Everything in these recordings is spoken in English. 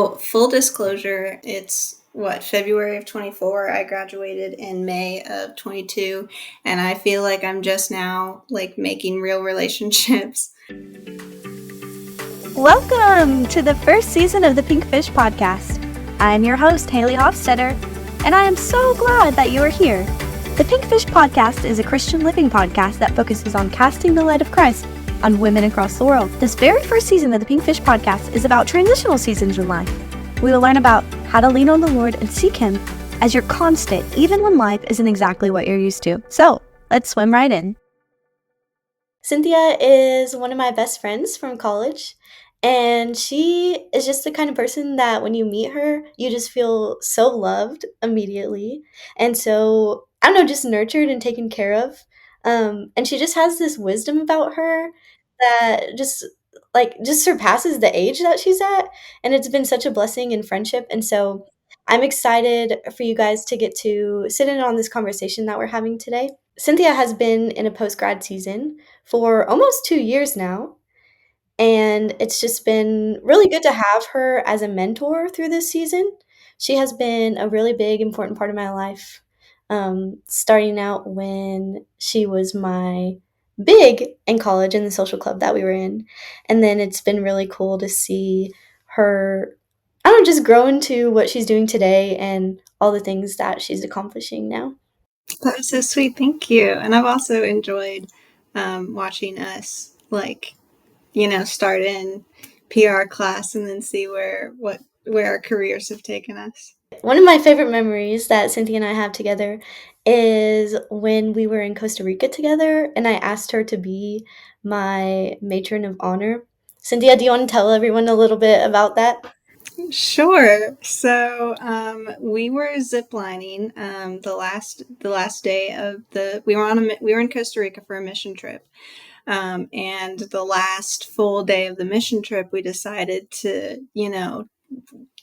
So, full disclosure, it's February of 24. I graduated in May of 22, and I feel like I'm just now making real relationships. Welcome to the first season of the Pink Fish Podcast. I'm your host, Hailey Hofstetter, and I am so glad that you are here. The Pink Fish Podcast is a Christian living podcast that focuses on casting the light of Christ on women across the world. This very first season of the Pink Fish Podcast is about transitional seasons in life. We will learn about how to lean on the Lord and seek Him as your constant, even when life isn't exactly what you're used to. So, let's swim right in. Cynthia is one of my best friends from college, and she is just the kind of person that when you meet her, you just feel so loved immediately, and so, I don't know, just nurtured and taken care of. And she just has this wisdom about her that just surpasses the age that she's at, and it's been such a blessing in friendship, and so I'm excited for you guys to get to sit in on this conversation that we're having today. Cynthia has been in a post-grad season for almost 2 years now, and it's just been really good to have her as a mentor through this season. She has been a really big, important part of my life, starting out when she was my big in college in the social club that we were in, and then it's been really cool to see her, I don't know, just grow into what she's doing today and all the things that she's accomplishing now. That was so sweet. Thank you. And I've also enjoyed watching us, start in PR class and then see where our careers have taken us. One of my favorite memories that Cynthia and I have together is when we were in Costa Rica together and I asked her to be my matron of honor. Cynthia, do you want to tell everyone a little bit about that? Sure. So we were ziplining the last day of we were in Costa Rica for a mission trip. And the last full day of the mission trip, we decided to,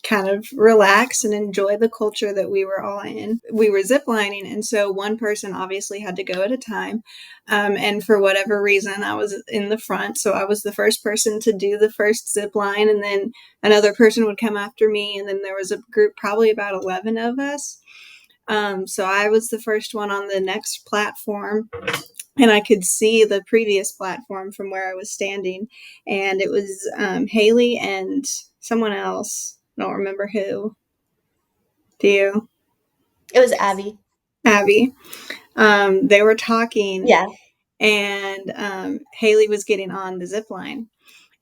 kind of relax and enjoy the culture that we were all in. We were ziplining, and so one person obviously had to go at a time. And for whatever reason, I was in the front, so I was the first person to do the first zip line, and then another person would come after me, and then there was a group, probably about 11 of us. So I was the first one on the next platform, and I could see the previous platform from where I was standing, and it was Hailey and someone else. I don't remember who. Do you? It was Abby. Abby. They were talking. Yeah. And Hailey was getting on the zip line.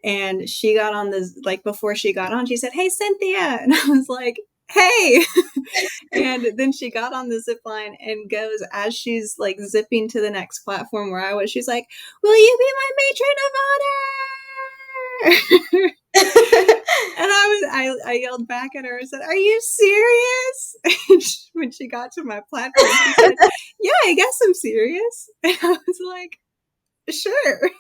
And she got on before she got on, she said, "Hey, Cynthia." And I was like, "Hey." And then she got on the zip line and goes, as she's zipping to the next platform where I was, she's like, "Will you be my matron of honor?" And I yelled back at her and said, "Are you serious?" And when she got to my platform, she said, "Yeah, I guess I'm serious." And I was like, "Sure."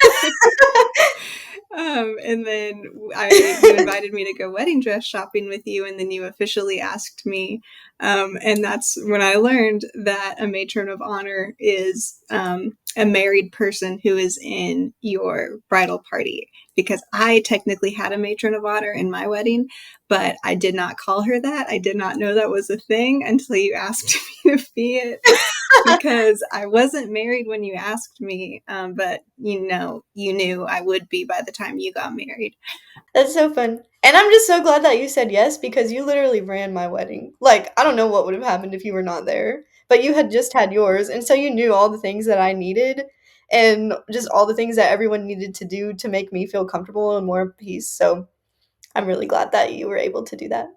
And then you invited me to go wedding dress shopping with you, and then you officially asked me. And that's when I learned that a matron of honor is a married person who is in your bridal party. Because I technically had a matron of honor in my wedding, but I did not call her that. I did not know that was a thing until you asked me to be it. Because I wasn't married when you asked me, but you knew I would be by the time you got married. That's so fun. And I'm just so glad that you said yes because you literally ran my wedding. I don't know what would have happened if you were not there, but you had just had yours. And so you knew all the things that I needed and just all the things that everyone needed to do to make me feel comfortable and more at peace. So I'm really glad that you were able to do that.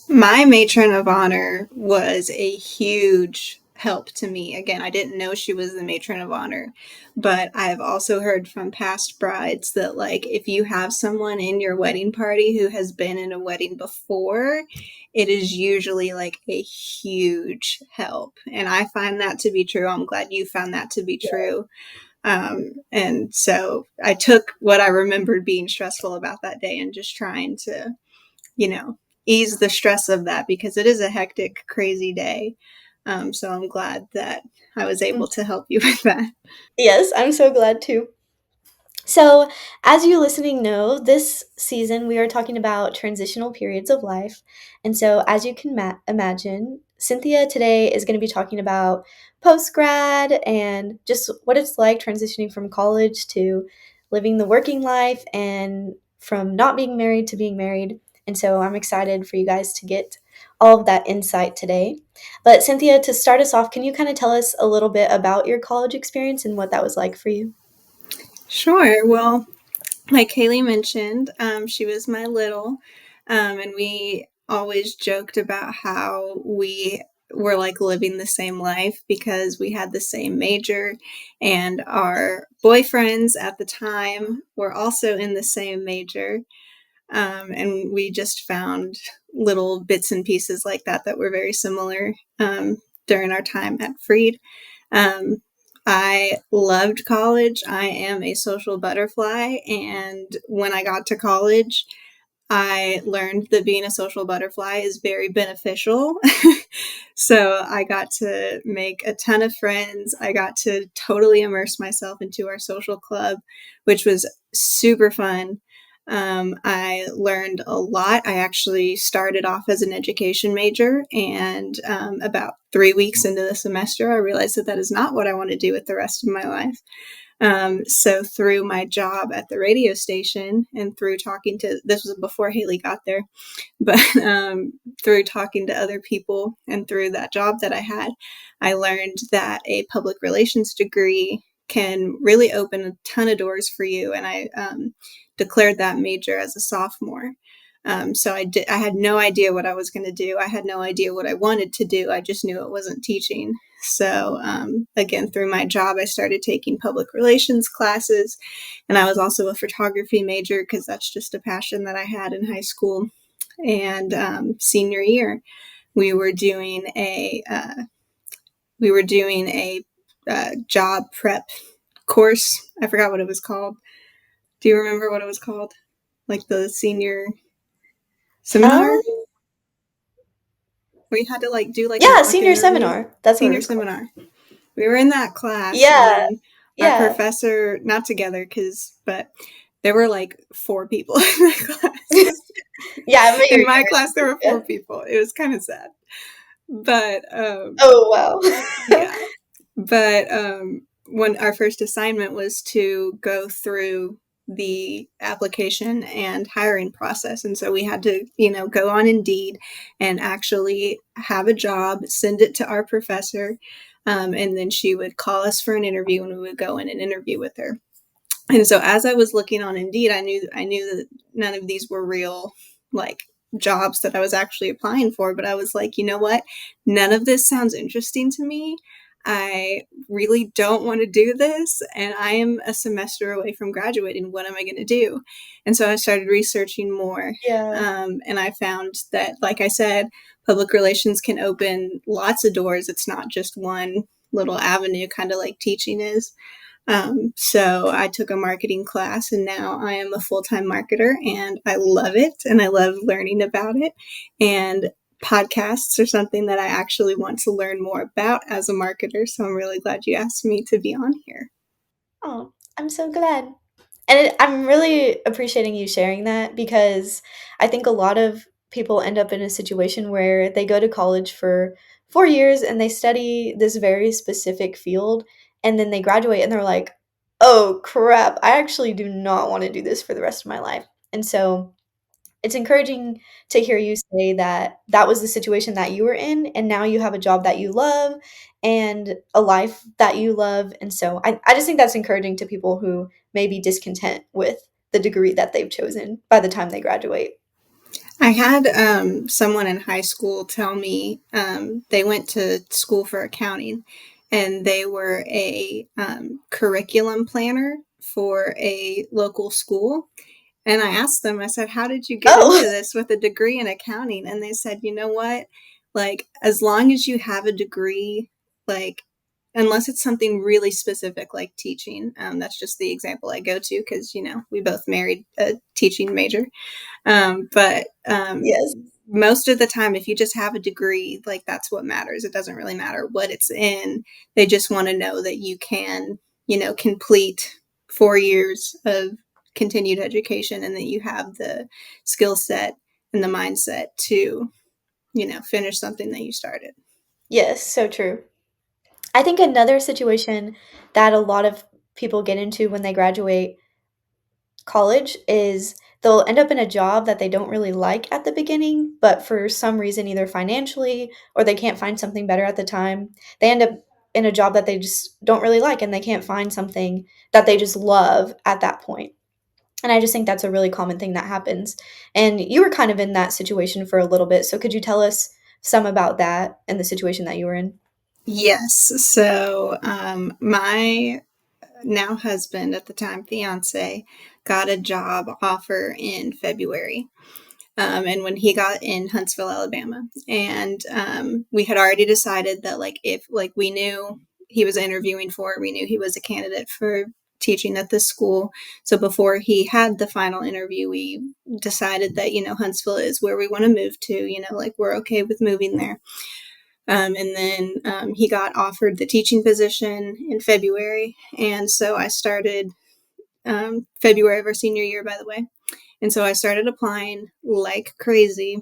My matron of honor was a huge help to me. Again, I didn't know she was the matron of honor, but I've also heard from past brides that if you have someone in your wedding party who has been in a wedding before, it is usually a huge help. And I find that to be true. I'm glad you found that to be true. And so I took what I remembered being stressful about that day and just trying to, ease the stress of that, because it is a hectic, crazy day. So I'm glad that I was able to help you with that. Yes, I'm so glad too. So, as you listening know, this season we are talking about transitional periods of life. And so, as you can imagine, Cynthia today is going to be talking about post grad and just what it's like transitioning from college to living the working life and from not being married to being married. And so, I'm excited for you guys to get all of that insight today. But, Cynthia, to start us off, can you kind of tell us a little bit about your college experience and what that was like for you? Sure. Well, like Hailey mentioned, she was my little, and we always joked about how we were like living the same life because we had the same major, and our boyfriends at the time were also in the same major. And we just found little bits and pieces like that that were very similar during our time at Freed. Um, I loved college. I am a social butterfly. And when I got to college, I learned that being a social butterfly is very beneficial. So I got to make a ton of friends. I got to totally immerse myself into our social club, which was super fun. I learned a lot. I actually started off as an education major, and about 3 weeks into the semester, I realized that that is not what I want to do with the rest of my life. So through my job at the radio station and through talking to, this was before Hailey got there, but through talking to other people and through that job that I had, I learned that a public relations degree can really open a ton of doors for you. And I declared that major as a sophomore. So I had no idea what I was going to do. I had no idea what I wanted to do. I just knew it wasn't teaching. So again, through my job, I started taking public relations classes, and I was also a photography major because that's just a passion that I had in high school. And senior year, we were doing a job prep course. I forgot what it was called. Do you remember what it was called? Like the senior seminar, Um, where you had to like do like a yeah, mock senior interview. seminar. That's what it Senior was called. seminar. We were in that class, Yeah, and our yeah. professor, not together, but there were like 4 people in that class. Yeah, I bet In you're my class, there were four yeah. people. It was kind of sad, but Oh, wow. yeah. But when our first assignment was to go through the application and hiring process, and so we had to, go on Indeed and actually have a job, send it to our professor, and then she would call us for an interview, and we would go in and interview with her. And so as I was looking on Indeed, I knew that none of these were real, like, jobs that I was actually applying for, but I was like, you know what? None of this sounds interesting to me. I really don't want to do this, and I am a semester away from graduating. What am I going to do? And so I started researching more, Yeah. and I found that, like I said, public relations can open lots of doors. It's not just one little avenue, kind of like teaching is. So I took a marketing class, and now I am a full-time marketer, and I love it, and I love learning about it. And podcasts are something that I actually want to learn more about as a marketer. So I'm really glad you asked me to be on here. Oh, I'm so glad. And I'm really appreciating you sharing that because I think a lot of people end up in a situation where they go to college for 4 years and they study this very specific field, and then they graduate and they're like, oh crap, I actually do not want to do this for the rest of my life. And so it's encouraging to hear you say that that was the situation that you were in, and now you have a job that you love and a life that you love. And so I just think that's encouraging to people who may be discontent with the degree that they've chosen by the time they graduate. I had someone in high school tell me they went to school for accounting, and they were a curriculum planner for a local school. And I asked them, I said, how did you get into Oh, this with a degree in accounting? And they said, you know what? Like, as long as you have a degree, like, unless it's something really specific like teaching, that's just the example I go to because, we both married a teaching major. But yes. most of the time, if you just have a degree, like, that's what matters. It doesn't really matter what it's in. They just want to know that you can, complete 4 years of continued education, and that you have the skill set and the mindset to, finish something that you started. Yes, so true. I think another situation that a lot of people get into when they graduate college is they'll end up in a job that they don't really like at the beginning, but for some reason, either financially or they can't find something better at the time, they end up in a job that they just don't really like and they can't find something that they just love at that point. And I just think that's a really common thing that happens. And you were kind of in that situation for a little bit. So could you tell us some about that and the situation that you were in? Yes. So, my now husband, at the time fiance, got a job offer in February. And when he got in Huntsville, Alabama, and we had already decided that, like, if, like, we knew he was interviewing for it, we knew he was a candidate for teaching at this school. So before he had the final interview, we decided that, Huntsville is where we want to move to, like, we're okay with moving there. And then he got offered the teaching position in February. And so I started February of our senior year, by the way. And so I started applying like crazy.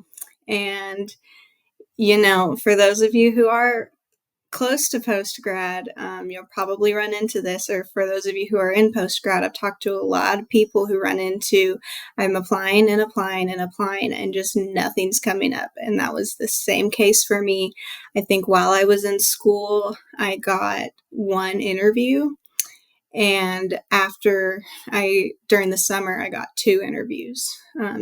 And, for those of you who are close to post grad, you'll probably run into this. Or for those of you who are in post grad, I've talked to a lot of people who run into, I'm applying and applying and applying, and just nothing's coming up. And that was the same case for me. I think while I was in school, I got one interview, and during the summer, I got two interviews.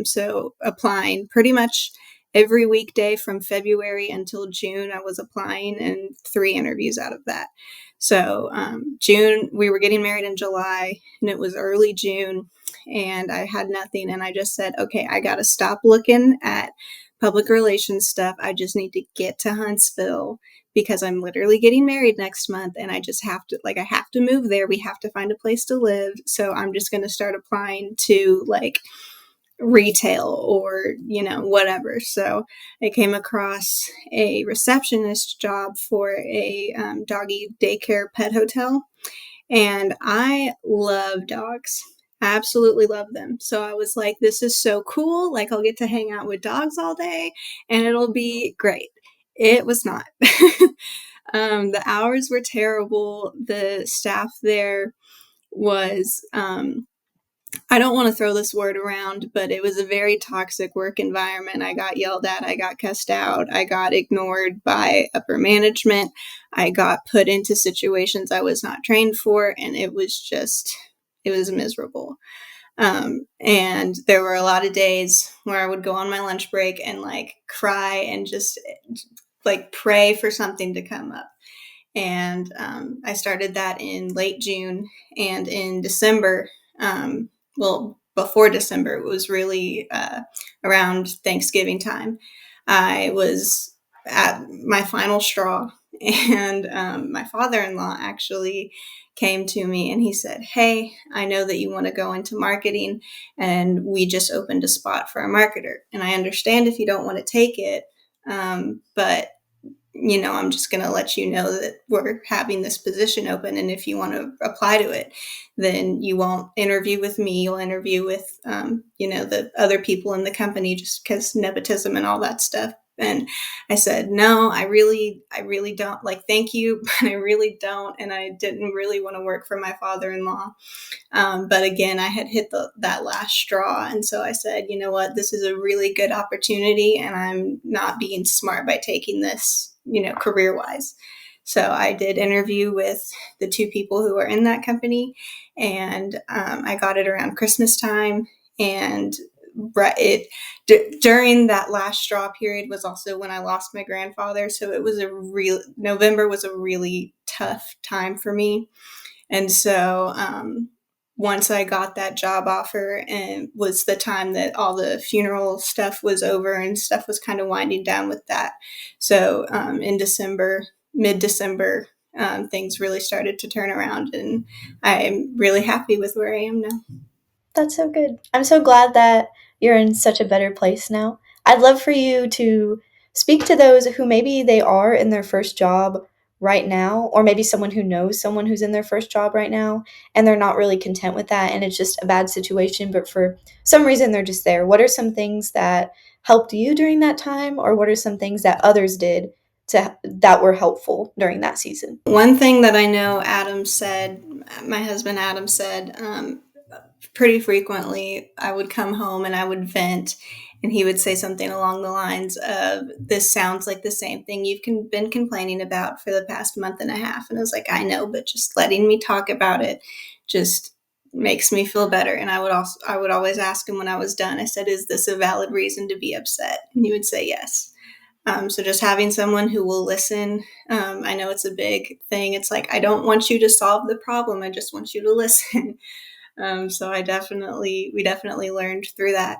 So applying pretty much every weekday from February until June, I was applying, and three interviews out of that. So June, we were getting married in July, and it was early June, and I had nothing. And I just said, okay, I got to stop looking at public relations stuff. I just need to get to Huntsville, because I'm literally getting married next month, and I just have to, like, I have to move there. We have to find a place to live. So I'm just going to start applying to, like, retail or, whatever. So I came across a receptionist job for a doggy daycare pet hotel. And I love dogs. I absolutely love them. So I was like, this is so cool. Like, I'll get to hang out with dogs all day and it'll be great. It was not. The hours were terrible. The staff there was, I don't want to throw this word around, but it was a very toxic work environment. I got yelled at. I got cussed out. I got ignored by upper management. I got put into situations I was not trained for, and it was miserable. And there were a lot of days where I would go on my lunch break and, like, cry and just, like, pray for something to come up. And I started that in late June, and in December, before December, it was really around Thanksgiving time, I was at my final straw. And my father-in-law actually came to me and he said, hey, I know that you want to go into marketing, and we just opened a spot for a marketer. And I understand if you don't want to take it, but I'm just going to let you know that we're having this position open. And if you want to apply to it, then you won't interview with me. You'll interview with, the other people in the company, just because nepotism and all that stuff. And I said, no, I really don't. Like, thank you, but I really don't. And I didn't really want to work for my father-in-law. But again, I had hit that last straw. And so I said, you know what, this is a really good opportunity, and I'm not being smart by taking this, career-wise. So I did interview with the two people who are in that company, and I got it around Christmas time. And during that last straw period was also when I lost my grandfather. So November was a really tough time for me. And so once I got that job offer, and was the time that all the funeral stuff was over and stuff was kind of winding down with that. So in December, mid-December, things really started to turn around, and I'm really happy with where I am now. That's so good. I'm so glad that you're in such a better place now. I'd love for you to speak to those who maybe they are in their first job right now, or maybe someone who knows someone who's in their first job right now and they're not really content with that and it's just a bad situation, but for some reason they're just there. What are some things that helped you during that time, or what are some things that others did that were helpful during that season? One thing that I know Adam said, my husband Adam said, pretty frequently, I would come home and I would vent, and he would say something along the lines of, "This sounds like the same thing you've been complaining about for the past month and a half." And I was like, "I know, but just letting me talk about it just makes me feel better." And I would always ask him when I was done, I said, "Is this a valid reason to be upset?" And he would say yes. So just having someone who will listen, I know it's a big thing. It's like, I don't want you to solve the problem. I just want you to listen. So we definitely learned through that.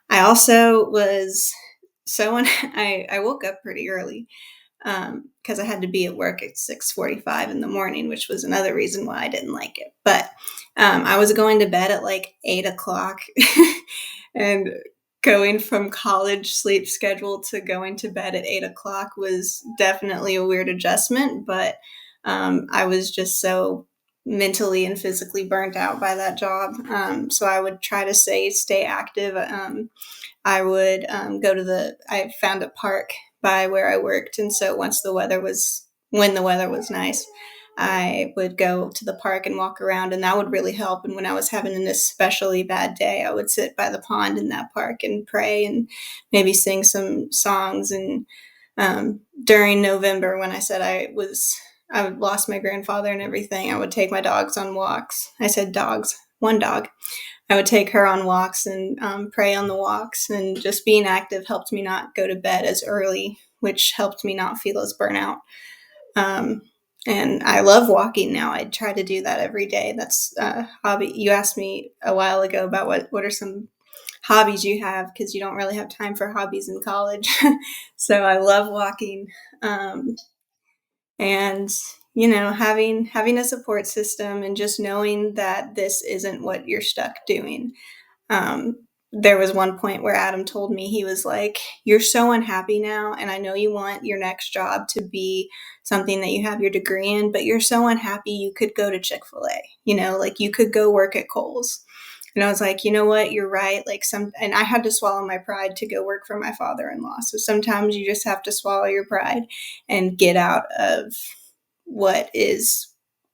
I also was I woke up pretty early because I had to be at work at 6:45 in the morning, which was another reason why I didn't like it. But I was going to bed at like 8 o'clock, and going from college sleep schedule to going to bed at 8 o'clock was definitely a weird adjustment. But I was just so mentally and physically burnt out by that job. So I would try to stay active. I would I found a park by where I worked. And so when the weather was nice, I would go to the park and walk around, and that would really help. And when I was having an especially bad day, I would sit by the pond in that park and pray and maybe sing some songs. And during November, when I said I lost my grandfather and everything, I would take my dogs on walks. I said dogs, one dog. I would take her on walks and pray on the walks, and just being active helped me not go to bed as early, which helped me not feel as burnout. Um, and I love walking now. I try to do that every day. That's a hobby. You asked me a while ago about what are some hobbies you have, because you don't really have time for hobbies in college. So I love walking. And having a support system and just knowing that this isn't what you're stuck doing. um, there was one point where Adam told me, he was like, "You're so unhappy now, and I know you want your next job to be something that you have your degree in, but you're so unhappy you could go to Chick-fil-A, like you could go work at Kohl's." And I was like, "You know what? You're right." And I had to swallow my pride to go work for my father-in-law. So sometimes you just have to swallow your pride and get out of what is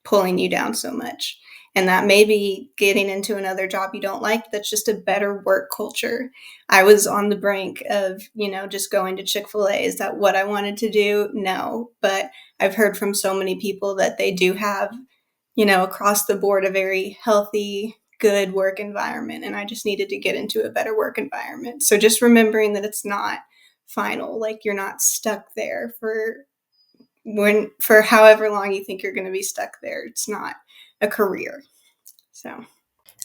pulling you down so much. And that may be getting into another job you don't like, that's just a better work culture. I was on the brink of, just going to Chick-fil-A. Is that what I wanted to do? No. But I've heard from so many people that they do have, across the board, a very healthy, good work environment. And I just needed to get into a better work environment. So just remembering that it's not final, like you're not stuck there for however long you think you're going to be stuck there. It's not a career. So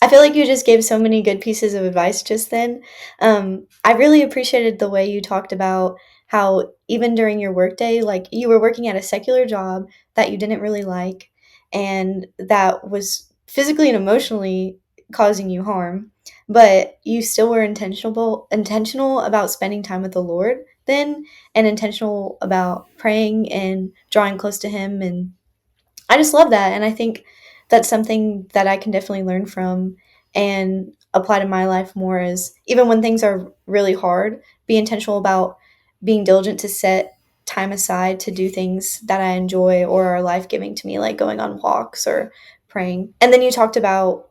I feel like you just gave so many good pieces of advice just then. I really appreciated the way you talked about how even during your workday, like you were working at a secular job that you didn't really like, and that was physically and emotionally causing you harm, but you still were intentional about spending time with the Lord then, and intentional about praying and drawing close to Him. And I just love that. And I think that's something that I can definitely learn from and apply to my life more, is even when things are really hard, be intentional about being diligent to set time aside to do things that I enjoy or are life giving to me, like going on walks or praying. And then you talked about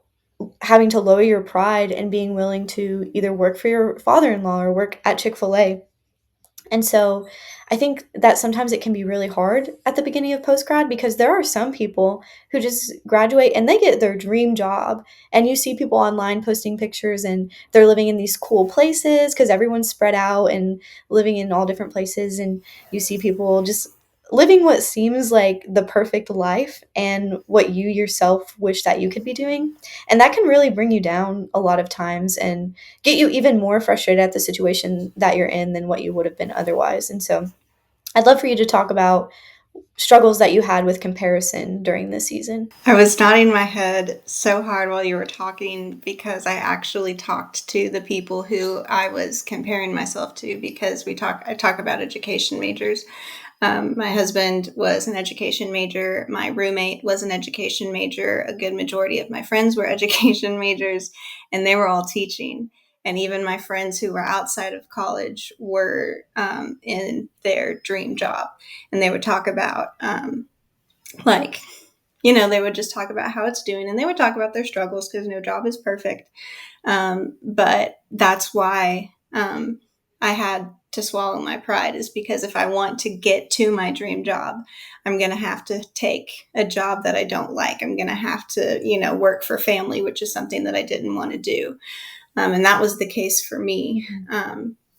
having to lower your pride and being willing to either work for your father in law or work at Chick-fil-A. And so I think that sometimes it can be really hard at the beginning of post grad, because there are some people who just graduate and they get their dream job. And you see people online posting pictures and they're living in these cool places because everyone's spread out and living in all different places. And you see people just living what seems like the perfect life and what you yourself wish that you could be doing. And that can really bring you down a lot of times and get you even more frustrated at the situation that you're in than what you would have been otherwise. And so I'd love for you to talk about struggles that you had with comparison during this season. I was nodding my head so hard while you were talking, because I actually talked to the people who I was comparing myself to, because I talk about education majors. My husband was an education major. My roommate was an education major. A good majority of my friends were education majors, and they were all teaching. And even my friends who were outside of college were in their dream job. And they would talk about, like, they would just talk about how it's doing, and they would talk about their struggles because no job is perfect. But that's why I had to swallow my pride, is because if I want to get to my dream job, I'm going to have to take a job that I don't like. I'm going to have to, work for family, which is something that I didn't want to do. And that was the case for me.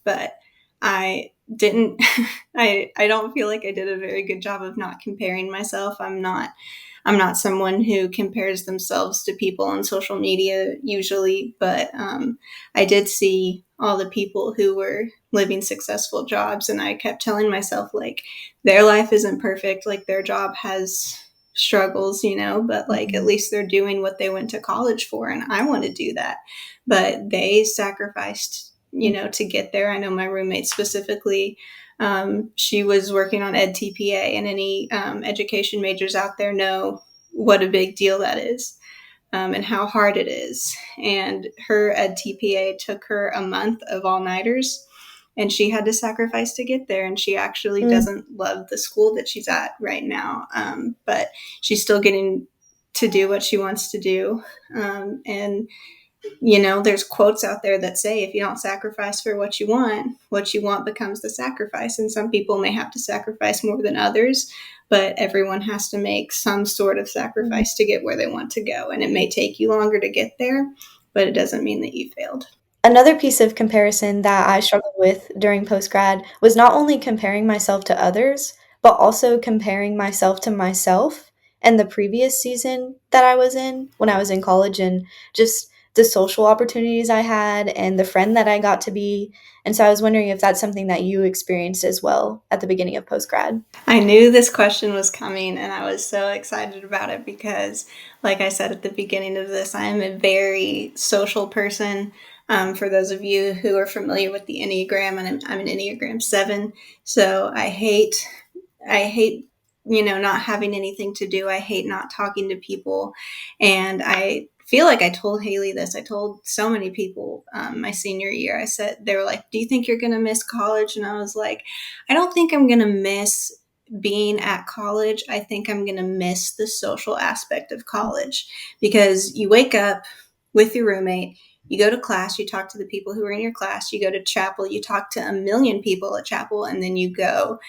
But I didn't, I don't feel like I did a very good job of not comparing myself. I'm not someone who compares themselves to people on social media usually, but I did see all the people who were living successful jobs, and I kept telling myself, like, their life isn't perfect, like their job has struggles, but like at least they're doing what they went to college for, and I want to do that. But they sacrificed, to get there. I know my roommate specifically, she was working on Ed TPA, and any education majors out there know what a big deal that is, and how hard it is. And her Ed TPA took her a month of all-nighters, and she had to sacrifice to get there. And she actually doesn't love the school that she's at right now, but she's still getting to do what she wants to do. And there's quotes out there that say, if you don't sacrifice for what you want becomes the sacrifice. And some people may have to sacrifice more than others, but everyone has to make some sort of sacrifice to get where they want to go. And it may take you longer to get there, but it doesn't mean that you failed. Another piece of comparison that I struggled with during postgrad was not only comparing myself to others, but also comparing myself to myself and the previous season that I was in when I was in college, and just the social opportunities I had and the friend that I got to be. And so I was wondering if that's something that you experienced as well at the beginning of postgrad. I knew this question was coming, and I was so excited about it because, like I said at the beginning of this, I am a very social person. For those of you who are familiar with the Enneagram, and I'm an Enneagram 7, so I hate, not having anything to do. I hate not talking to people, and I feel like I told Hailey this. I told so many people my senior year. I said, they were like, "Do you think you're going to miss college?" And I was like, I don't think I'm going to miss being at college. I think I'm going to miss the social aspect of college, because you wake up with your roommate, you go to class, you talk to the people who are in your class, you go to chapel, you talk to a million people at chapel, and then you go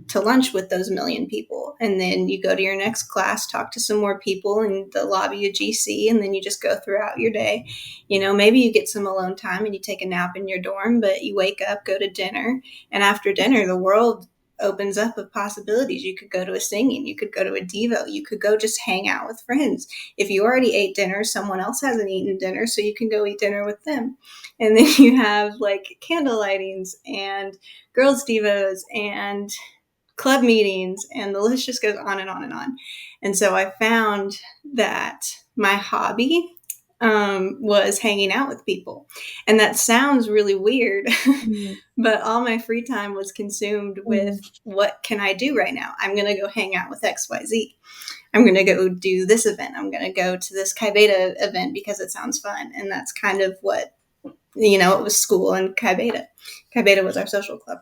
to lunch with those million people. And then you go to your next class, talk to some more people in the lobby of GC, and then you just go throughout your day. Maybe you get some alone time and you take a nap in your dorm, but you wake up, go to dinner, and after dinner, the world opens up of possibilities. You could go to a singing, you could go to a Devo, you could go just hang out with friends. If you already ate dinner, someone else hasn't eaten dinner, so you can go eat dinner with them. And then you have like candle lightings and girls' Devos and club meetings, and the list just goes on and on and on. And so I found that my hobby was hanging out with people. And that sounds really weird, but all my free time was consumed with, what can I do right now? I'm going to go hang out with XYZ. I'm going to go do this event. I'm going to go to this Chi Beta event because it sounds fun. And that's kind of what, it was school and Chi Beta. Chi Beta was our social club.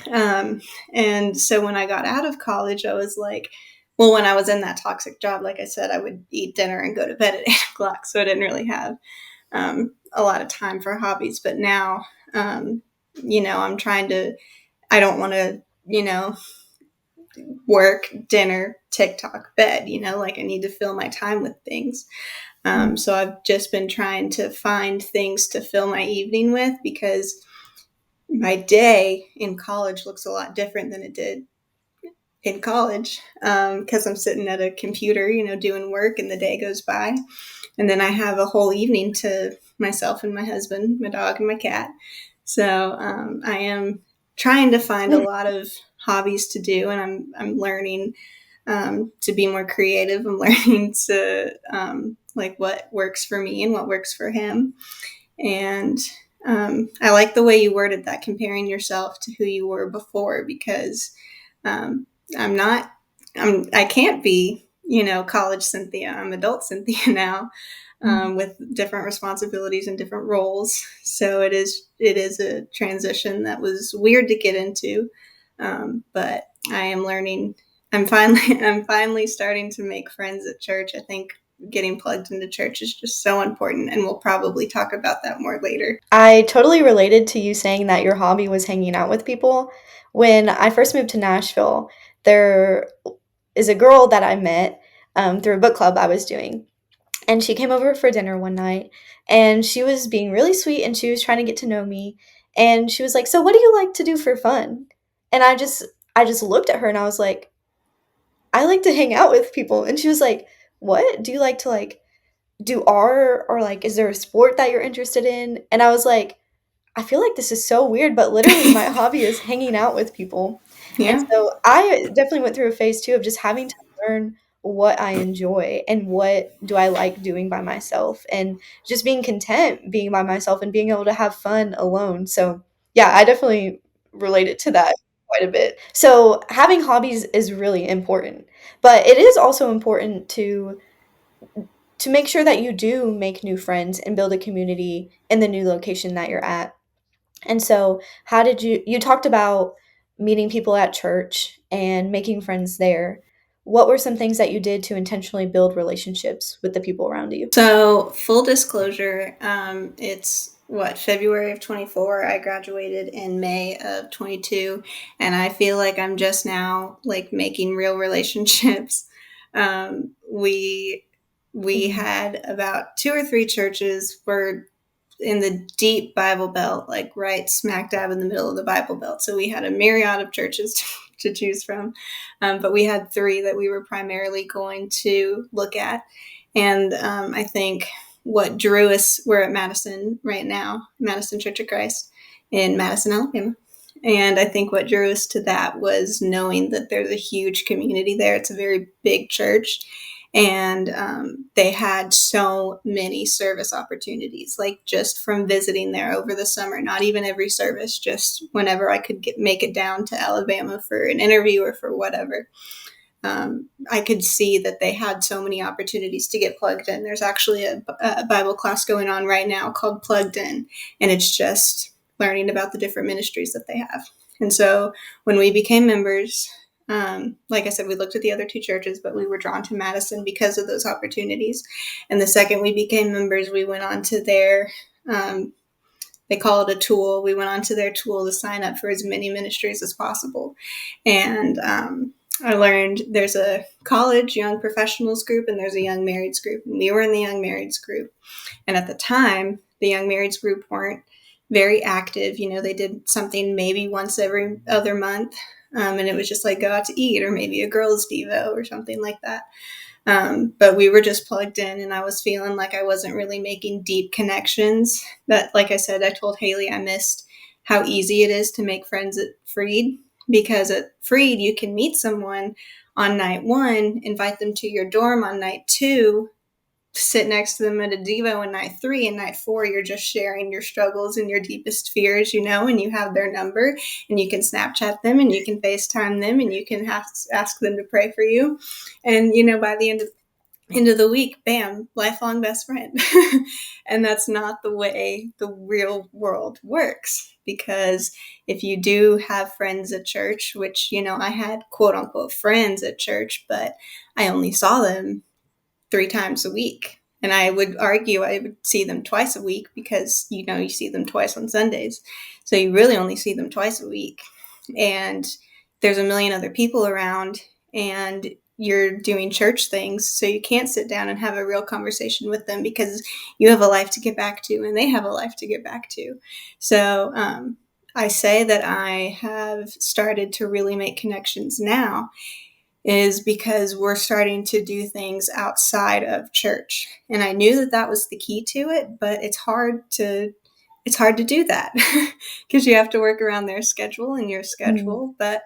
And so when I got out of college, I was like, well, when I was in that toxic job, like I said, I would eat dinner and go to bed at 8 o'clock. So I didn't really have a lot of time for hobbies. But now, I'm trying to, I don't want to, work, dinner, TikTok, bed, like I need to fill my time with things. So I've just been trying to find things to fill my evening with, because my day in college looks a lot different than it did in college, because I'm sitting at a computer, doing work, and the day goes by. And then I have a whole evening to myself and my husband, my dog, and my cat. So I am trying to find a lot of hobbies to do, and I'm learning to be more creative. I'm learning to like what works for me and what works for him. And I like the way you worded that, comparing yourself to who you were before, because Um, I'm not, I can't be, college Cynthia. I'm adult Cynthia now, with different responsibilities and different roles. So it is a transition that was weird to get into, but I am learning. I'm finally starting to make friends at church. I think getting plugged into church is just so important, and we'll probably talk about that more later. I totally related to you saying that your hobby was hanging out with people. When I first moved to Nashville, there is a girl that I met through a book club I was doing. And she came over for dinner one night and she was being really sweet and she was trying to get to know me. And she was like, "So what do you like to do for fun?" And I just looked at her and I was like, "I like to hang out with people." And she was like, "What? Do you like to do art or is there a sport that you're interested in?" And I was like, I feel like this is so weird, but literally my hobby is hanging out with people. And Yeah. so I definitely went through a phase too of just having to learn what I enjoy and what do I like doing by myself and just being content being by myself and being able to have fun alone. So, yeah, I definitely related to that quite a bit. So, having hobbies is really important, but it is also important to make sure that you do make new friends and build a community in the new location that you're at. And so, how did you talked about meeting people at church and making friends there. What were some things that you did to intentionally build relationships with the people around you? So, full disclosure, it's February of 24. I graduated in May of 22, and I feel like I'm just now making real relationships. We Mhm. had about two or three churches were in the deep Bible Belt, like right smack dab in the middle of the Bible Belt. So we had a myriad of churches to choose from, but we had three that we were primarily going to look at. And I think what drew us, we're at Madison right now, Madison Church of Christ in Madison, Alabama. And I think what drew us to that was knowing that there's a huge community there. It's a very big church. And they had so many service opportunities, like just from visiting there over the summer, not even every service, just whenever I could make it down to Alabama for an interview or for whatever. I could see that they had so many opportunities to get plugged in. There's actually a Bible class going on right now called Plugged In, and it's just learning about the different ministries that they have. And so when we became members, like I said, we looked at the other two churches, but we were drawn to Madison because of those opportunities. And the second we became members, we went on to um, they call it a tool. We went onto their tool to sign up for as many ministries as possible. And I learned there's a college young professionals group and there's a young marrieds group. And we were in the young marrieds group. And at the time, the young marrieds group weren't very active. They did something maybe once every other month. And it was just like go out to eat or maybe a girls' Devo or something like that. But we were just plugged in, and I was feeling like I wasn't really making deep connections. That, like I said, I told Hailey I missed how easy it is to make friends at Freed, because at Freed you can meet someone on night one, invite them to your dorm on night two, sit next to them at a Devo in night three, and night four you're just sharing your struggles and your deepest fears, and you have their number and you can Snapchat them and you can FaceTime them and you can ask them to pray for you. And by the end of the week, bam, lifelong best friend. And that's not the way the real world works. Because if you do have friends at church, which, I had quote unquote friends at church, but I only saw them 3 times a week. And I would argue I would see them twice a week because, you see them twice on Sundays. So you really only see them twice a week. And there's a million other people around and you're doing church things. So you can't sit down and have a real conversation with them because you have a life to get back to and they have a life to get back to. So I say that I have started to really make connections now is because we're starting to do things outside of church. And I knew that that was the key to it, but it's hard to do that because you have to work around their schedule and your Mm. schedule. But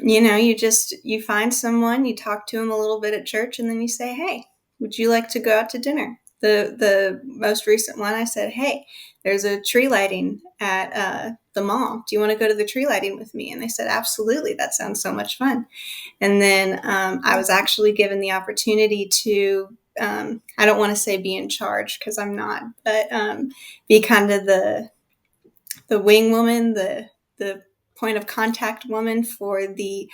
you find someone, you talk to them a little bit at church, and then you say, "Hey, would you like to go out to dinner?" the most recent one, I said, hey, there's a tree lighting at the mall. Do you want to go to the tree lighting with me? And they said, absolutely. That sounds so much fun. And then I was actually given the opportunity to, I don't want to say be in charge because I'm not, but be kind of the wing woman, the point of contact woman for the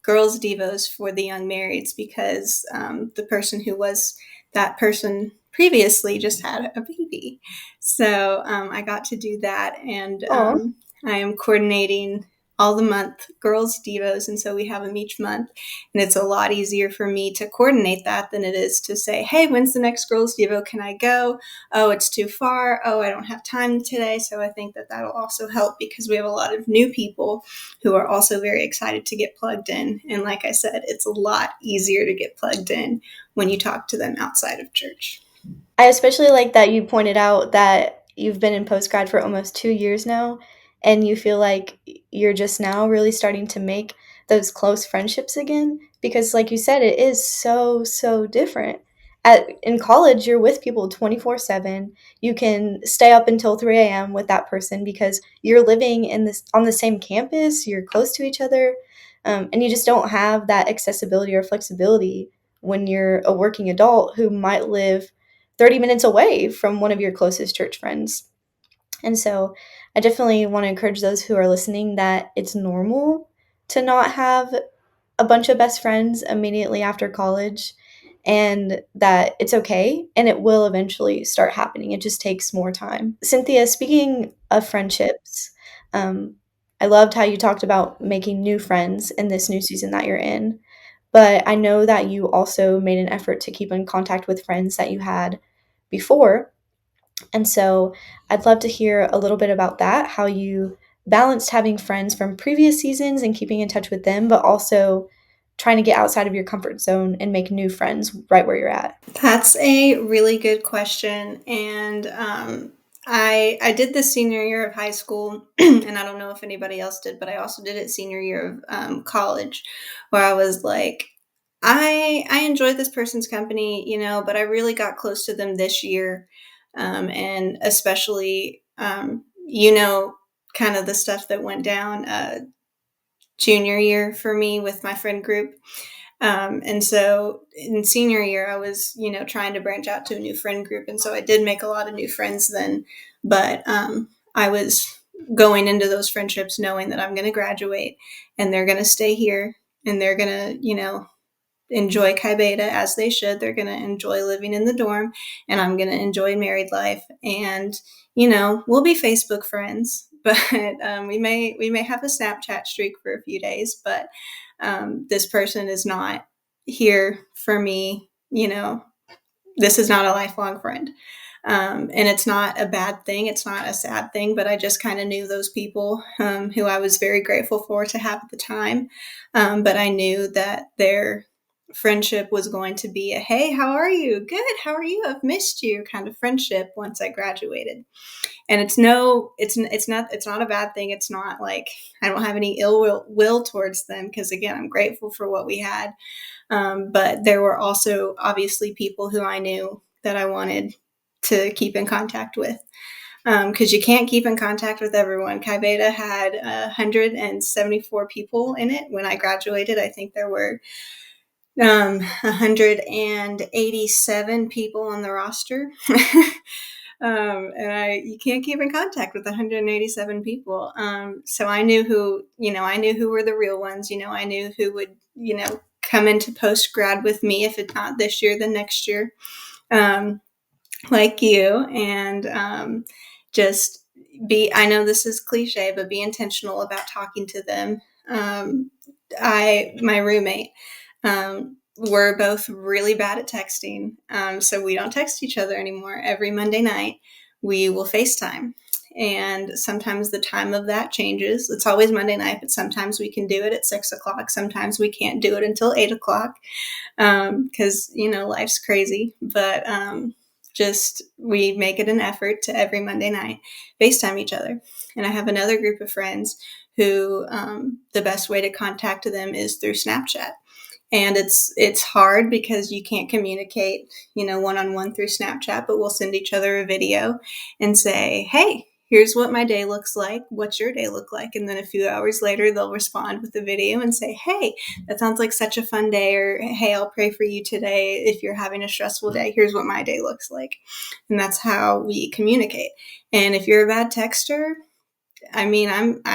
girls' devos for the young marrieds, because the person who was that person previously just had a baby. So I got to do that, and Oh, I am coordinating all the month girls' devos, and so we have them each month. And it's a lot easier for me to coordinate that than it is to say, hey, when's the next girls' devo? Can I go? Oh, it's too far. Oh, I don't have time today. So I think that that'll also help, because we have a lot of new people who are also very excited to get plugged in. And like I said, it's a lot easier to get plugged in when you talk to them outside of church. I especially like that you pointed out that you've been in postgrad for almost 2 years now, and you feel like you're just now really starting to make those close friendships again. Because, like you said, it is so, so different. In college, you're with people 24/7. You can stay up until 3 a.m. with that person because you're living in this on the same campus, you're close to each other, and you just don't have that accessibility or flexibility when you're a working adult who might live 30 minutes away from one of your closest church friends. And so I definitely want to encourage those who are listening that it's normal to not have a bunch of best friends immediately after college, and that it's okay and it will eventually start happening. It just takes more time. Cynthia, speaking of friendships, I loved how you talked about making new friends in this new season that you're in. But I know that you also made an effort to keep in contact with friends that you had before. And so I'd love to hear a little bit about that, how you balanced having friends from previous seasons and keeping in touch with them, but also trying to get outside of your comfort zone and make new friends right where you're at. That's a really good question. And I did this senior year of high school, and I don't know if anybody else did, but I also did it senior year of college, where I was like, I enjoyed this person's company, but I really got close to them this year, and especially kind of the stuff that went down junior year for me with my friend group. And so in senior year, I was, trying to branch out to a new friend group. And so I did make a lot of new friends then, but I was going into those friendships knowing that I'm going to graduate and they're going to stay here and they're going to, enjoy Chi Beta as they should. They're going to enjoy living in the dorm, and I'm going to enjoy married life. And, we'll be Facebook friends, but we may have a Snapchat streak for a few days, but this person is not here for me. This is not a lifelong friend. And it's not a bad thing. It's not a sad thing, but I just kind of knew those people who I was very grateful for to have at the time. But I knew that their friendship was going to be a, hey, how are you? Good. How are you? I've missed you kind of friendship once I graduated. And it's not a bad thing. It's not like I don't have any ill will towards them, because again, I'm grateful for what we had. But there were also obviously people who I knew that I wanted to keep in contact with, because you can't keep in contact with everyone. Chi Beta had 174 people in it when I graduated. I think there were 187 people on the roster. And you can't keep in contact with 187 people. So I knew who were the real ones. I knew who would, come into post grad with me, if it's not this year, then next year, like you. And just I know this is cliche, but be intentional about talking to them. My roommate, we're both really bad at texting. So we don't text each other anymore. Every Monday night, we will FaceTime. And sometimes the time of that changes. It's always Monday night, but sometimes we can do it at 6 o'clock. Sometimes we can't do it until 8 o'clock, because, life's crazy. But just we make it an effort to every Monday night FaceTime each other. And I have another group of friends who the best way to contact them is through Snapchat. And it's hard because you can't communicate, one-on-one through Snapchat, but we'll send each other a video and say, hey, here's what my day looks like. What's your day look like? And then a few hours later, they'll respond with a video and say, hey, that sounds like such a fun day. Or, hey, I'll pray for you today. If you're having a stressful day, here's what my day looks like. And that's how we communicate. And if you're a bad texter, I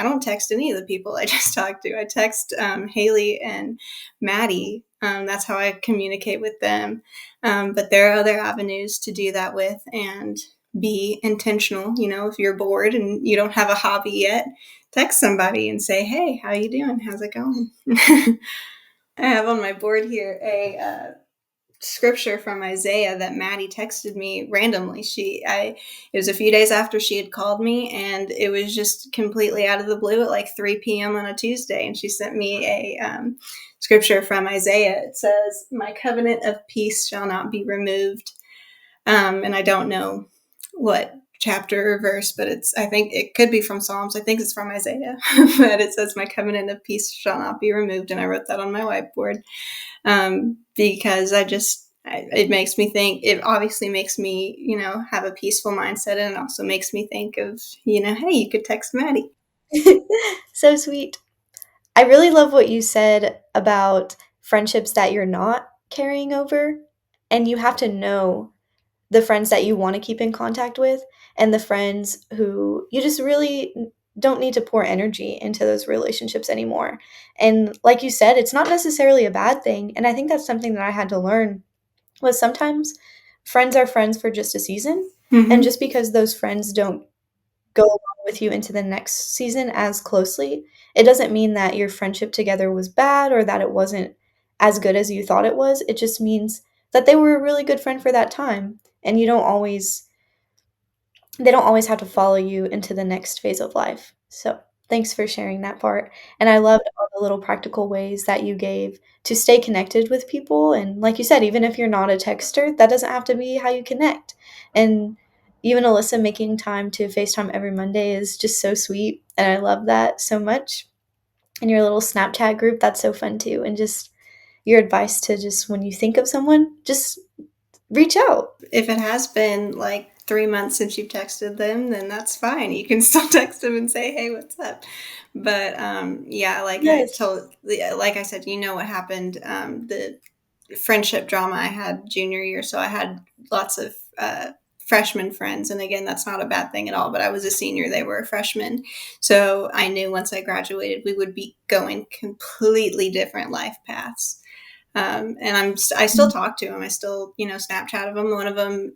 don't text any of the people I just talked to. I text Hailey and Maddie. That's how I communicate with them. But there are other avenues to do that with and be intentional. If you're bored and you don't have a hobby yet, text somebody and say, hey, how you doing? How's it going? I have on my board here a scripture from Isaiah that Maddie texted me randomly. It was a few days after she had called me, and it was just completely out of the blue at like 3 p.m. on a Tuesday. And she sent me a scripture from Isaiah. It says, my covenant of peace shall not be removed. And I don't know what chapter or verse, but I think it could be from Psalms. I think it's from Isaiah, but it says, my covenant of peace shall not be removed. And I wrote that on my whiteboard. Because it makes me think, it obviously makes me, have a peaceful mindset, and it also makes me think of, hey, you could text Maddie. So sweet. I really love what you said about friendships that you're not carrying over, and you have to know the friends that you want to keep in contact with and the friends who you just really don't need to pour energy into those relationships anymore. And like you said, it's not necessarily a bad thing. And I think that's something that I had to learn was sometimes friends are friends for just a season. Mm-hmm. And just because those friends don't go along with you into the next season as closely, it doesn't mean that your friendship together was bad or that it wasn't as good as you thought it was. It just means that they were a really good friend for that time. And they don't always have to follow you into the next phase of life. So thanks for sharing that part. And I loved all the little practical ways that you gave to stay connected with people. And like you said, even if you're not a texter, that doesn't have to be how you connect. And even Alyssa making time to FaceTime every Monday is just so sweet. And I love that so much. And your little Snapchat group, that's so fun too. And just your advice to just when you think of someone, just reach out. If it has been like 3 months since you've texted them, then that's fine. You can still text them and say, hey, what's up? But Yes. like I said, what happened, the friendship drama I had junior year. So I had lots of freshman friends. And again, that's not a bad thing at all, but I was a senior, they were a freshman. So I knew once I graduated, we would be going completely different life paths. And I still talk to them. I still, Snapchat of them. One of them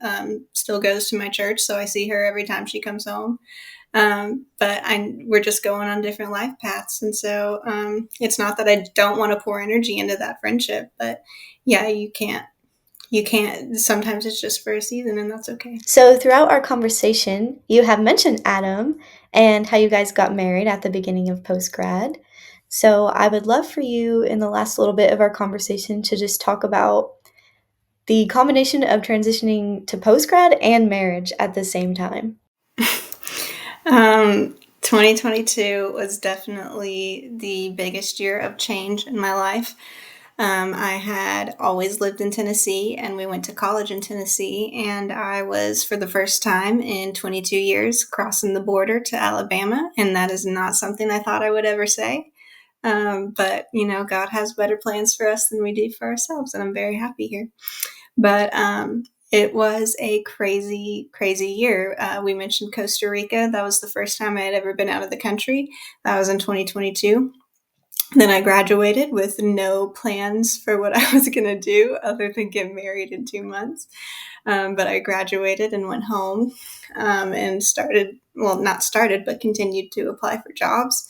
still goes to my church, so I see her every time she comes home. But we're just going on different life paths, and so it's not that I don't want to pour energy into that friendship, but yeah, you can't. Sometimes it's just for a season, and that's okay. So throughout our conversation, you have mentioned Adam and how you guys got married at the beginning of post-grad. So I would love for you in the last little bit of our conversation to just talk about the combination of transitioning to post-grad and marriage at the same time. 2022 was definitely the biggest year of change in my life. I had always lived in Tennessee, and we went to college in Tennessee, and I was, for the first time in 22 years, crossing the border to Alabama, and that is not something I thought I would ever say. But, God has better plans for us than we do for ourselves, and I'm very happy here. But it was a crazy, crazy year. We mentioned Costa Rica. That was the first time I had ever been out of the country. That was in 2022. Then I graduated with no plans for what I was going to do other than get married in 2 months. But I graduated and went home and but continued to apply for jobs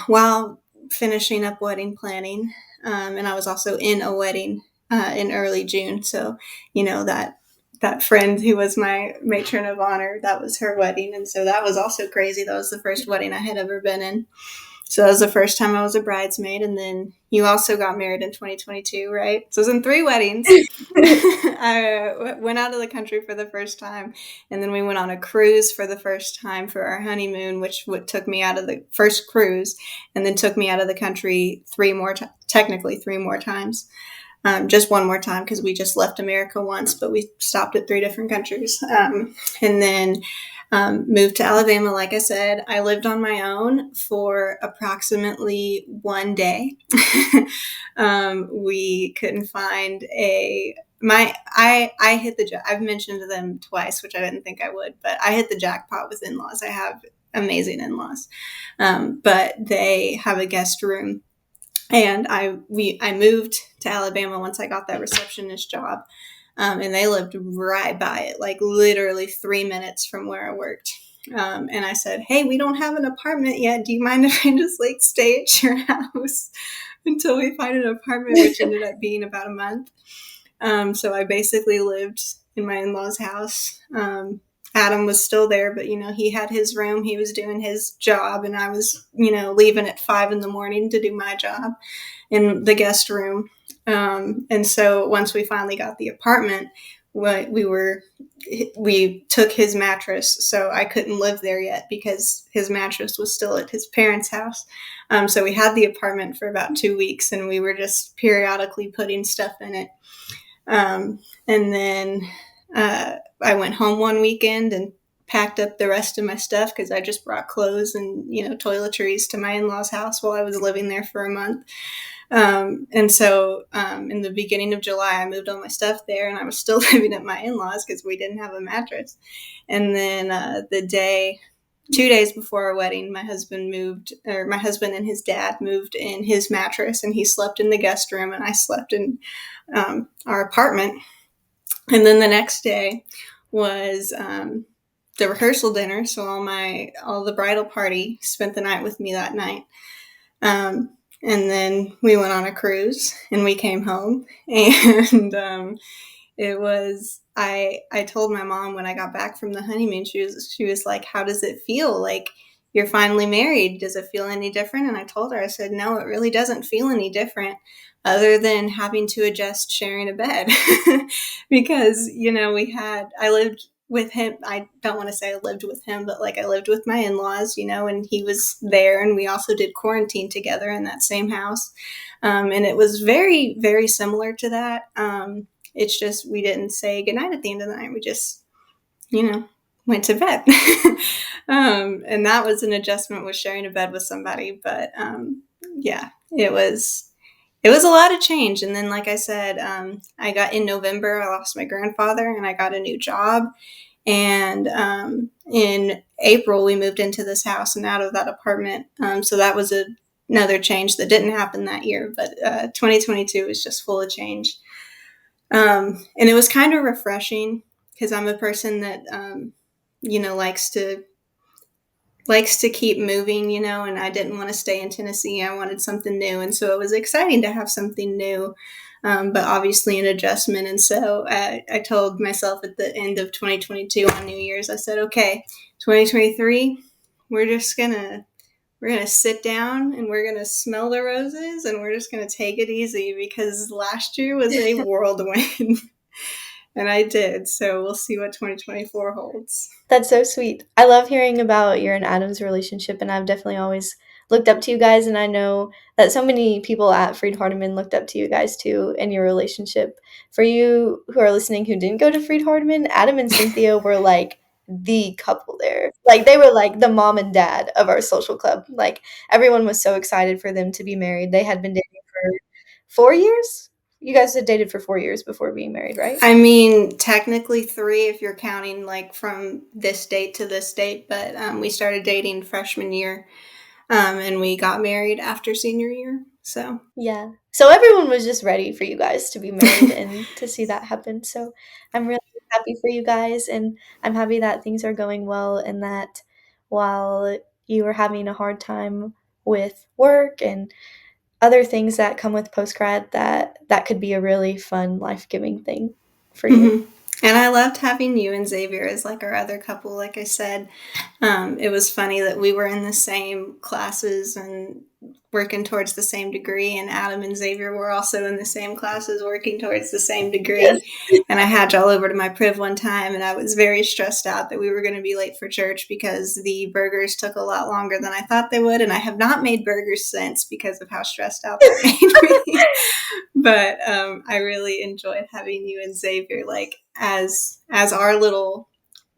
while finishing up wedding planning. And I was also in a wedding in early June. So, that friend who was my matron of honor, that was her wedding. And so that was also crazy. That was the first wedding I had ever been in. So that was the first time I was a bridesmaid. And then you also got married in 2022, right? So it was in 3 weddings. I went out of the country for the first time. And then we went on a cruise for the first time for our honeymoon, which took me out of the first cruise and then took me out of the country technically 3 more times. Just one more time because we just left America once, but we stopped at 3 different countries. And then moved to Alabama, like I said. I lived on my own for approximately 1 day. We couldn't find I hit the I've mentioned them twice, which I didn't think I would, but I hit the jackpot with in-laws. I have amazing in-laws, but they have a guest room, and I moved to Alabama once I got that receptionist job. And they lived right by it, like literally 3 minutes from where I worked. And I said, "Hey, we don't have an apartment yet. Do you mind if I just like stay at your house until we find an apartment?" Which ended up being about a month. So I basically lived in my in-laws' house. Adam was still there, but he had his room. He was doing his job, and I was leaving at 5 in the morning to do my job in the guest room. And so once we finally got the apartment, we took his mattress, so I couldn't live there yet because his mattress was still at his parents' house. So we had the apartment for about 2 weeks, and we were just periodically putting stuff in it. And then I went home one weekend and packed up the rest of my stuff because I just brought clothes and toiletries to my in-laws' house while I was living there for a month. And so in the beginning of July, I moved all my stuff there, and I was still living at my in-laws because we didn't have a mattress. And then 2 days before our wedding, my husband and his dad moved in his mattress, and he slept in the guest room, and I slept in our apartment. And then the next day was the rehearsal dinner, so all the bridal party spent the night with me that night. And then we went on a cruise, and we came home, and it was I told my mom when I got back from the honeymoon, she was like, "How does it feel? Like, you're finally married. Does it feel any different?" And I told her, I said, "No, it really doesn't feel any different, other than having to adjust sharing a bed." Because I lived with him. I don't want to say I lived with him, but like I lived with my in-laws, and he was there, and we also did quarantine together in that same house. And it was very, very similar to that. It's just we didn't say goodnight at the end of the night. We just, went to bed. And that was an adjustment, with sharing a bed with somebody. But yeah, it was a lot of change. And then, like I said, I got in November, I lost my grandfather, and I got a new job. And in April, we moved into this house and out of that apartment. So that was another change that didn't happen that year. But 2022 was just full of change. And it was kind of refreshing because I'm a person that, likes to keep moving, and I didn't want to stay in Tennessee. I wanted something new. And so it was exciting to have something new, but obviously an adjustment. And so I told myself at the end of 2022 on New Year's, I said, "Okay, 2023, we're going to sit down and we're going to smell the roses, and we're just going to take it easy, because last year was a whirlwind." And I did. So we'll see what 2024 holds. That's so sweet. I love hearing about your and Adam's relationship, and I've definitely always looked up to you guys, and I know that so many people at Freed Hardeman looked up to you guys too in your relationship. For you who are listening who didn't go to Freed Hardeman, Adam and Cynthia were like the couple there. Like, they were like the mom and dad of our social club. Like, everyone was so excited for them to be married. They had been dating for 4 years. You guys had dated for 4 years before being married, right? I mean, technically 3 if you're counting like from this date to this date, but we started dating freshman year, and we got married after senior year. So yeah. So everyone was just ready for you guys to be married and to see that happen. So I'm really happy for you guys, and I'm happy that things are going well, and that while you were having a hard time with work and other things that come with post-grad, that could be a really fun, life-giving thing for you. mm-hmm. And I loved having you and Xavier as like our other couple. Like I said, it was funny that we were in the same classes and working towards the same degree, and Adam and Xavier were also in the same classes working towards the same degree. And I had y'all over to my priv one time, and I was very stressed out that we were going to be late for church because the burgers took a lot longer than I thought they would, and I have not made burgers since because of how stressed out that made me. But I really enjoyed having you and Xavier like as our little,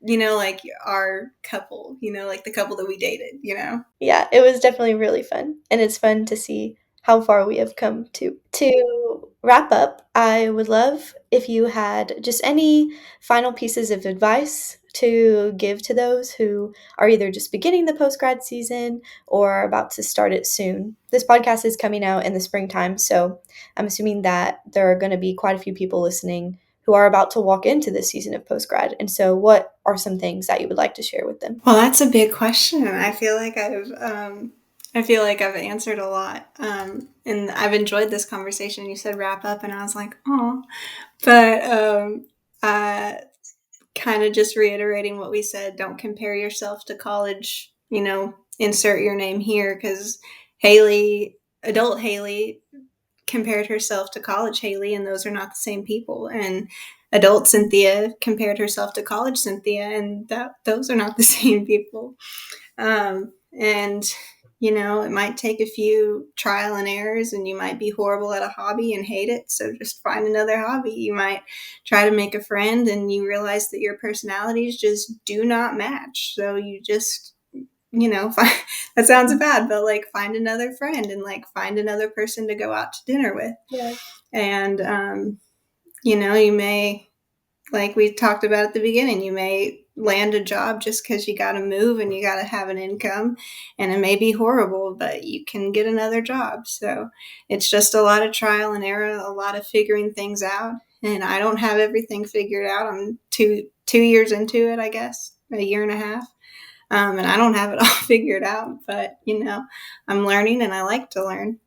like our couple, like the couple that we dated. Yeah, it was definitely really fun. And it's fun to see how far we have come to. To wrap up, I would love if you had just any final pieces of advice to give to those who are either just beginning the post grad season or about to start it soon. This podcast is coming out in the springtime, so I'm assuming that there are going to be quite a few people listening who are about to walk into this season of post grad. And so, what are some things that you would like to share with them? Well, that's a big question. I feel like I've answered a lot, and I've enjoyed this conversation. You said wrap up, and I was like, oh, but kind of just reiterating what we said. Don't compare yourself to college. Insert your name here, because adult Hailey, compared herself to college Hailey, and those are not the same people. And adult Cynthia compared herself to college Cynthia, and those are not the same people. And it might take a few trial and errors, and you might be horrible at a hobby and hate it. So just find another hobby. You might try to make a friend, and you realize that your personalities just do not match. So you just that sounds bad, but like find another friend and like find another person to go out to dinner with. Yeah. And you may, like we talked about at the beginning, you may land a job just because you got to move and you got to have an income, and it may be horrible, but you can get another job. So it's just a lot of trial and error, a lot of figuring things out. And I don't have everything figured out. I'm two years into it, I guess, a year and a half. And I don't have it all figured out, but I'm learning, and I like to learn.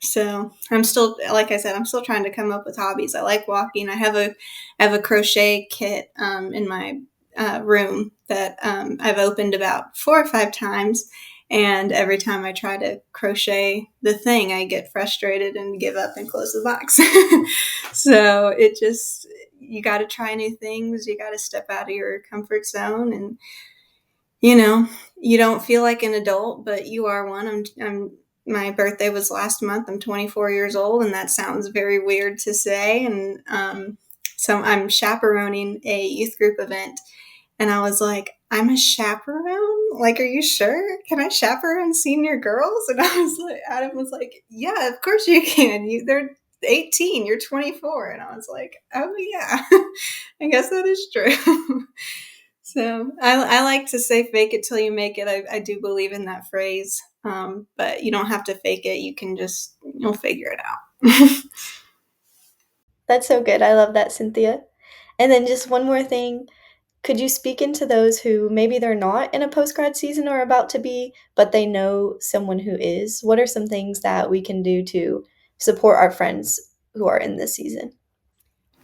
So I'm still, like I said, I'm still trying to come up with hobbies. I like walking. I have a crochet kit in my room that I've opened about 4 or 5 times, and every time I try to crochet the thing, I get frustrated and give up and close the box. So you got to try new things. You got to step out of your comfort zone, and you don't feel like an adult, but you are one. My birthday was last month. I'm 24 years old, and that sounds very weird to say. And so I'm chaperoning a youth group event, and I was like, I'm a chaperone? Like, are you sure? Can I chaperone senior girls? And Adam was like, yeah, of course you can. They're 18, you're 24. And I was like, oh yeah, I guess that is true. So I like to say fake it till you make it. I do believe in that phrase. But you don't have to fake it. You'll figure it out. That's so good. I love that, Cynthia. And then just one more thing. Could you speak into those who maybe they're not in a post-grad season or about to be, but they know someone who is? What are some things that we can do to support our friends who are in this season?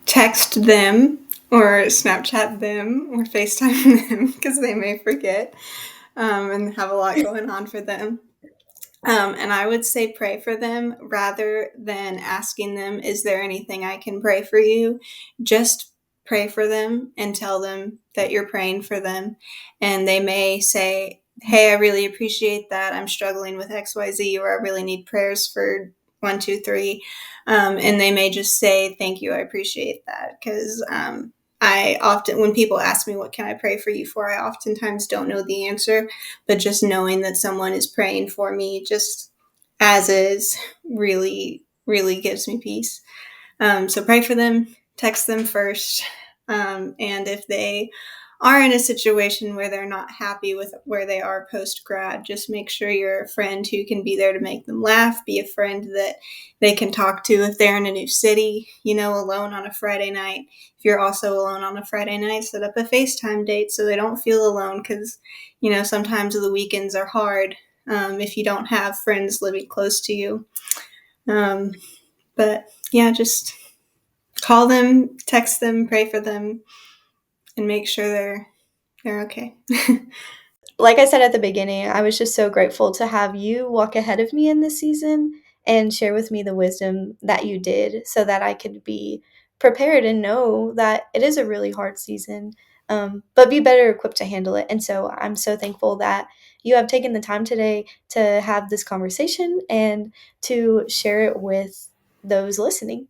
Text them or Snapchat them or FaceTime them, because they may forget and have a lot going on for them. And I would say pray for them rather than asking them, is there anything I can pray for you? Just pray for them and tell them that you're praying for them. And they may say, hey, I really appreciate that. I'm struggling with XYZ, or I really need prayers for 1, 2, 3. And they may just say, thank you, I appreciate that. Because I often, when people ask me, what can I pray for you for? I oftentimes don't know the answer, but just knowing that someone is praying for me just as is really, really gives me peace. So pray for them, text them first. And if they are in a situation where they're not happy with where they are post-grad, just make sure you're a friend who can be there to make them laugh, be a friend that they can talk to if they're in a new city, alone on a Friday night. If you're also alone on a Friday night, set up a FaceTime date so they don't feel alone, because, sometimes the weekends are hard if you don't have friends living close to you. But yeah, just call them, text them, pray for them, and make sure they're okay. Like I said at the beginning, I was just so grateful to have you walk ahead of me in this season and share with me the wisdom that you did so that I could be prepared and know that it is a really hard season, but be better equipped to handle it. And so I'm so thankful that you have taken the time today to have this conversation and to share it with those listening.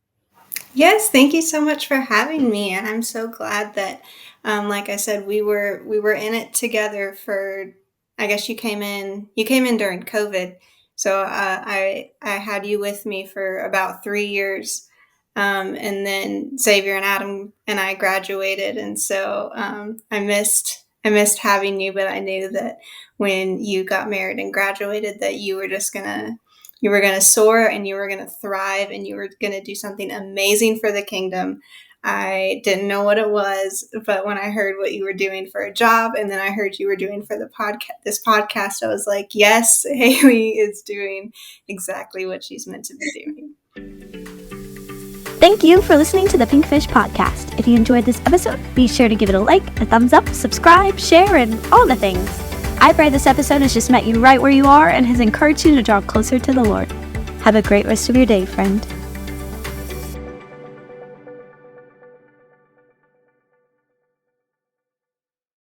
Yes, thank you so much for having me, and I'm so glad that, like I said, we were in it together for. I guess you came in during COVID, so I had you with me for about 3 years, and then Xavier and Adam and I graduated, and so I missed having you, but I knew that when you got married and graduated, that you were gonna soar and you were gonna thrive and you were gonna do something amazing for the kingdom. I didn't know what it was, but when I heard what you were doing for a job and then I heard you were doing for this podcast, I was like, yes, Hailey is doing exactly what she's meant to be doing. Thank you for listening to the Pinkfish Podcast. If you enjoyed this episode, be sure to give it a like, a thumbs up, subscribe, share, and all the things. I pray this episode has just met you right where you are and has encouraged you to draw closer to the Lord. Have a great rest of your day, friend.